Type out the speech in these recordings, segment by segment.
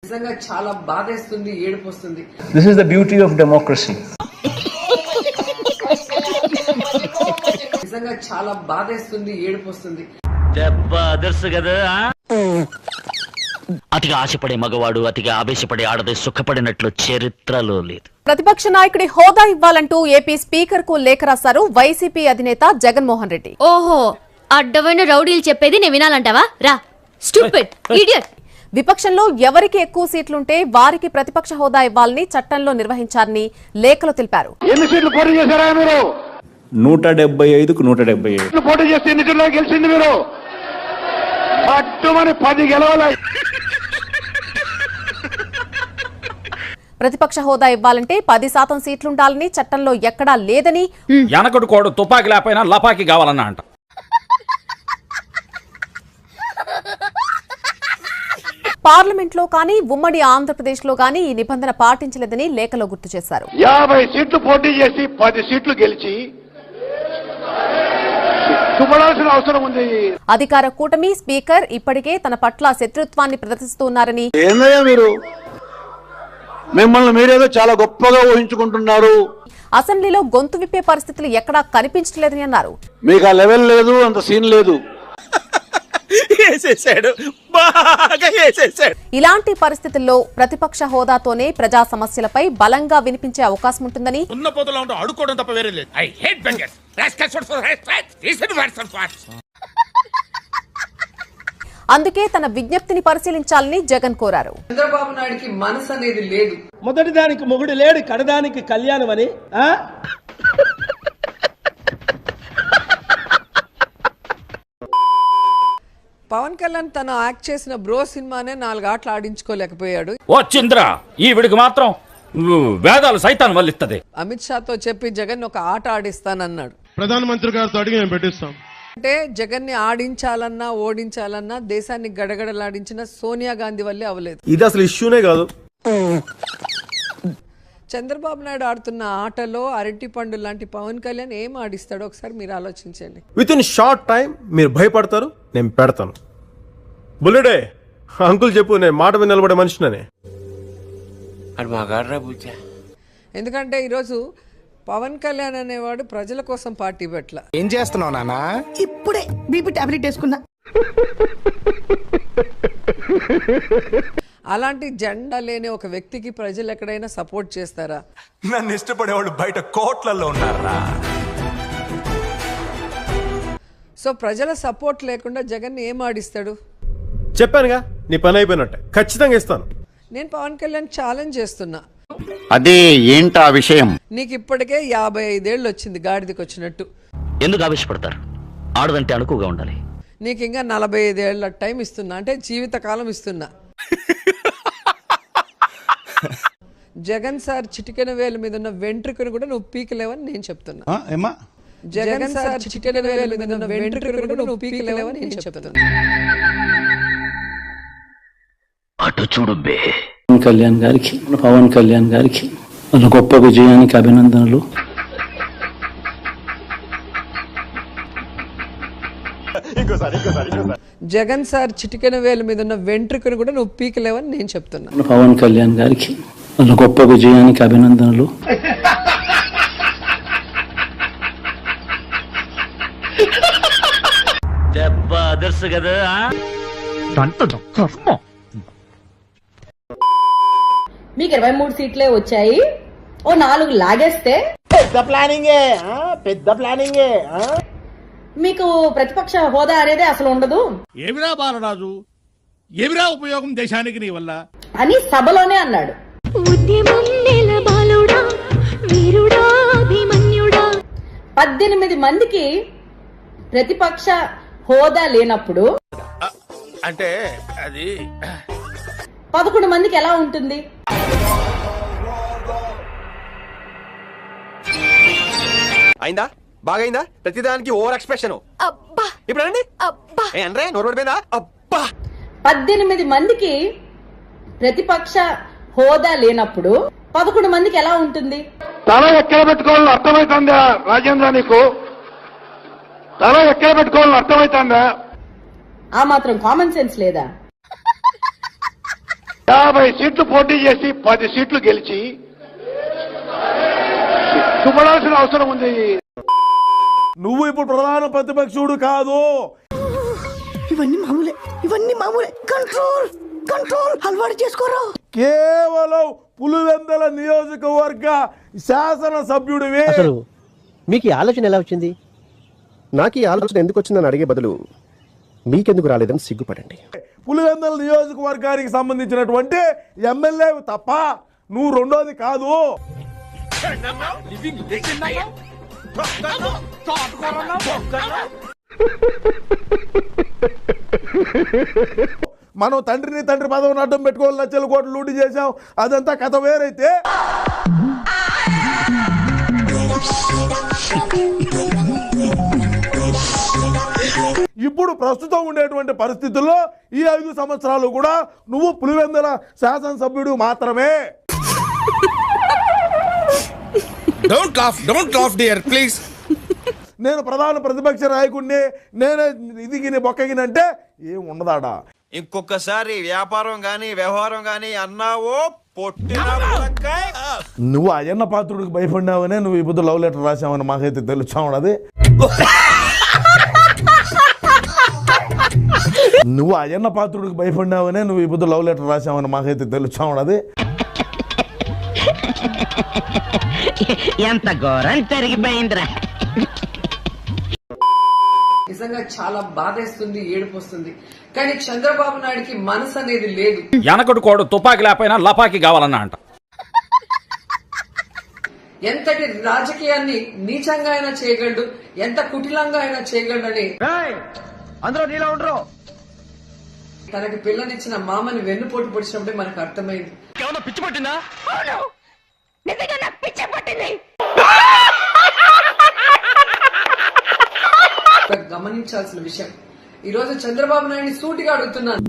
నిజంగా చాలా బాధేస్తుంది, ఏడుపు వస్తుంది. This is the beauty of democracy. నిజంగా చాలా బాధేస్తుంది, ఏడుపు వస్తుంది. అతిగా ఆశపడే మగవాడు అతిగా ఆవేశపడే ఆడది సుఖపడినట్లు చరిత్రలో లేదు. ప్రతిపక్ష నాయకుడి హోదా ఇవ్వాలంటూ ఏపీ స్పీకర్ కు లేఖ రాశారు వైసీపీ అధినేత జగన్మోహన్ రెడ్డి. ఓహో, అడ్డమైన రౌడీలు చెప్పేది నేను వినాలంటావా? రా స్టూపిడ్ ఇడియట్. విపక్షంలో ఎవరికి ఎక్కువ సీట్లుంటే వారికి ప్రతిపక్ష హోదా ఇవ్వాలని చట్టంలో నిర్వహించారని లేఖలో తెలిపారు. ఎన్ని సీట్లు పోటీ చేశారా మీరు? 175కు 175 పోటీ చేస్తే ఎన్ని సీట్లు గెలిచింది మీరు? పట్టుమని 10 గెలవాలి. ప్రతిపక్ష హోదా ఇవ్వాలంటే 10% సీట్లుండాలని చట్టంలో ఎక్కడా లేదని, ఎనకడు కోడు తుపాకి లేకపోయినా లపాకి కావాలన్నా అంట. పార్లమెంట్ లో కానీ ఉమ్మడి ఆంధ్రప్రదేశ్ లో కానీ ఈ నిబంధన పాటించలేదని లేఖలో గుర్తు చేశారు. 50 సీట్లు పోటీ చేసి 10 సీట్లు గెలిచి చూడాల్సిన అవసరం ఉంది. అధికార కూటమి స్పీకర్ ఇప్పటికే తన పట్ల శత్రుత్వాన్ని ప్రదర్శిస్తున్నారని, ఏందయ్యా మీరు, మిమ్మల్ని మీరేదో చాలా గొప్పగా ఊహించుకుంటున్నారు, అసెంబ్లీలో గొంతు విప్పే పరిస్థితులు ఎక్కడా కనిపించలేదని అన్నారు. మీకు ఆ లెవెల్ లేదు, అంత సీన్ లేదు. ఇలాంటి పరిస్థితుల్లో ప్రతిపక్ష హోదాతోనే ప్రజా సమస్యలపై బలంగా వినిపించే అవకాశం ఉంటుందని, అందుకే తన విజ్ఞప్తిని పరిశీలించాలని జగన్ కోరారు. చంద్రబాబు నాయుడికి మనసు అనేది లేదు. మొదటి దానికి మొగుడు లేడు, కడదానికి కళ్యాణం అని. పవన్ కళ్యాణ్ తను యాక్ట్ చేసిన బ్రో సినిమానే 4 ఆటలు ఆడించుకోలేకపోయాడు. వచ్చింద్రా ఈవిడికి మాత్రం వేదాలు సైతాన్ వల్లిస్తది. అమిత్ షాతో చెప్పి జగన్ ఒక ఆట ఆడిస్తానన్నాడు. ప్రధానమంత్రి గారితో అడిగి మేము పెట్టిస్తాం అంటే జగన్ ని ఆడించాలన్నా ఓడించాలన్నా దేశాన్ని గడగడలాడించిన సోనియా గాంధీ వల్లే అవలేదు. ఇది అసలు ఇష్యూనే కాదు. చంద్రబాబు నాయుడు ఆడుతున్న ఆటలో అరటి పండు లాంటి పవన్ కళ్యాణ్ ఏం ఆడిస్తాడో ఒకసారి మీరు ఆలోచించండి. విత్ ఇన్ షార్ట్ టైం మీరు భయపడతారు, నేను పెడతాను. బుల్లెడే అంకుల్ చెప్పు, నేను మాట మీద నిలబడే మనిషినని. ఎందుకంటే ఈరోజు పవన్ కళ్యాణ్ అనేవాడు ప్రజల కోసం పార్టీ పెట్టల. ఏం చేస్తున్నావు నాన్న? ఇప్పుడే బీపీ టాబ్లెట్ వేసుకున్నా. అలాంటి జెండా లేని ఒక వ్యక్తికి ప్రజలు ఎక్కడైనా సపోర్ట్ చేస్తారా? నన్ను ఇష్టపడేవాళ్ళు బయట కోట్లలో ఉన్నారా? సో ప్రజల సపోర్ట్ లేకుండా జగన్ ఏం ఆడిస్తాడు? చెప్పానుగా, నీ పని అయిపోయినట్టే, ఖచ్చితంగా ఇస్తాను. నేను పవన్ కళ్యాణ్ ఛాలెంజ్ చేస్తున్నా. అదే ఏంటా విషయం? నీకు ఇప్పటికే 55 ఏళ్ళు వచ్చింది గాడిదకి వచ్చినట్టు. ఎందుకు ఆవేశపడతారు? ఆడదంటే అణుకుగా ఉండాలి. నీకు ఇంకా 45 ఏళ్ల టైం ఇస్తున్నా, అంటే జీవితకాలం ఇస్తున్నా. జగన్ సార్ చిటికెన వేలు మీద ఉన్న వెంట్రుకను కూడా నువ్వు పీకలేవని నేను చెప్తున్నా. జగన్ సార్ చిటికెన వేలు మీద ఉన్న వెంట్రుకను కూడా నువ్వు పీకలేవని నేను చెప్తున్నా. అటు చూడు బే. పవన్ కళ్యాణ్ గారికి వాళ్ళ గొప్ప విజయానికి అభినందనలు. జగన్ సార్ చిటికెన వేలు మీద ఉన్న వెంట్రుకను కూడా నువ్వు పీకలేవని నేను చెప్తున్నా. పవన్ కళ్యాణ్ గారికి వాళ్ళ గొప్ప విజయానికి అభినందనలు. కదా మీకు 23 సీట్లే వచ్చాయి, ఓ 4 లాగేస్తే పెద్ద ప్లానింగే. మీకు ప్రతిపక్ష హోదా అనేది అసలు ఉండదు. ఏమిరా బాలరాజు, ఏమిరా ఉపయోగం దేశానికి నీ వల్ల అని సభలోనే అన్నాడు. 18 మందికి ప్రతిపక్ష హోదా లేనప్పుడు అంటే అది 11 మందికి ఎలా ఉంటుంది? అయిందా? బాగైందా? ప్రతిదానికి ఓవర్ ఎక్స్ప్రెషన్. ఇప్పుడు అండి 18 మందికి ప్రతిపక్ష హోదా లేనప్పుడు 11 మందికి ఎలా ఉంటుంది? తల ఎక్కడ పెట్టుకోవాలని అర్థమవుతుందా రాజేంద్ర? నీకు తల ఎక్కడ పెట్టుకోవాలని అర్థమవుతుందా? ఆ మాత్రం కామన్ సెన్స్ లేదా? 50 సీట్లు పోటీ చేసి 10 సీట్లు గెలిచి సిగ్గుపడాల్సిన అవసరం ఉంది. నువ్వు ఇప్పుడు ప్రధాన ప్రతిపక్షుడు కాదు. ఇవన్నీ మామూలే కంట్రోల్ అలవాటు చేసుకోరా. కేవలం పులివెందుల నియోజకవర్గ శాసన సభ్యుడివి. అసలు మీకు ఈ ఆలోచన ఎలా వచ్చింది? నాకు ఈ ఆలోచన ఎందుకు వచ్చిందని అడిగే బదులు మీకెందుకు రాలేదని సిగ్గుపడండి. పులివెందుల నియోజకవర్గానికి సంబంధించినటువంటి ఎమ్మెల్యే తప్ప నువ్వు రెండోది కాదు. మనం తండ్రి పదవిని అడ్డం పెట్టుకోవాలి, లక్షల కోట్లు లూటీ చేశాం, అదంతా కథ వేరైతే ఇప్పుడు ప్రస్తుతం ఉండేటువంటి పరిస్థితుల్లో ఈ 5 సంవత్సరాలు కూడా నువ్వు పులివెందుల శాసనసభ్యుడు మాత్రమే. Don't laugh dear please. నేను ప్రధాన ప్రతిపక్ష నాయకుడిని, నేనే ఇదిగిని బొక్కగినంటే ఏం ఉండదాడా. ఇంకొకసారి వ్యాపారం గాని వ్యవహారం గాని అన్నావో పొట్టిన నువ్వు అయ్యన్న పాత్రుడికి భయపడినావనే నువ్వు ఈ పొద్దు లవ్ లెటర్ రాసావని మాకైతే తెలుసా ఉండదు. నువ్వు అయ్యన్న పాత్రుడికి భయపడినావనే నువ్వు ఈ పొద్దు లవ్ లెటర్ రాసావని మాకైతే తెలుసా ఉండదు. ఎంత ఘోరం జరిగిపోయిందిరా. నిజంగా చాలా బాధేస్తుంది, ఏడుపు వస్తుంది. కానీ చంద్రబాబు నాయుడికి మనసు అనేది లేదు. వెనకటి కోడు తుపాకి లేకపోయినా లపాకి కావాలన్నా అంట. ఎంతటి రాజకీయాన్ని నీచంగా అయినా చేయగలడు, ఎంత కుటిలంగా అయినా చేయగలడు అని అందరూ నీలా ఉండరు. తనకి పిల్లనిచ్చిన మామని వెన్నుపోటు పొడిచినప్పుడే మనకు అర్థమైంది. పిచ్చి పట్టిందా? గమనించాల్సిన విషయం. ఈ రోజు చంద్రబాబు నాయుడిని సూటిగా అడుగుతున్నాను.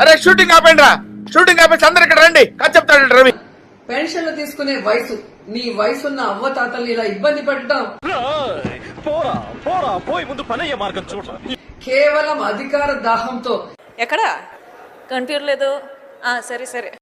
అరే షూటింగ్ ఆపండి రా, షూటింగ్ ఆపేసి అందరు ఇక్కడ రండి, కథ చెప్తాడు రవి. పెన్షన్లు తీసుకునే వయసు, నీ వయసున్న అవ్వ తాతల్ని ఇలా ఇబ్బంది పెట్టడం కేవలం అధికార దాహంతో. ఎక్కడ కనిపించలేదు. సరే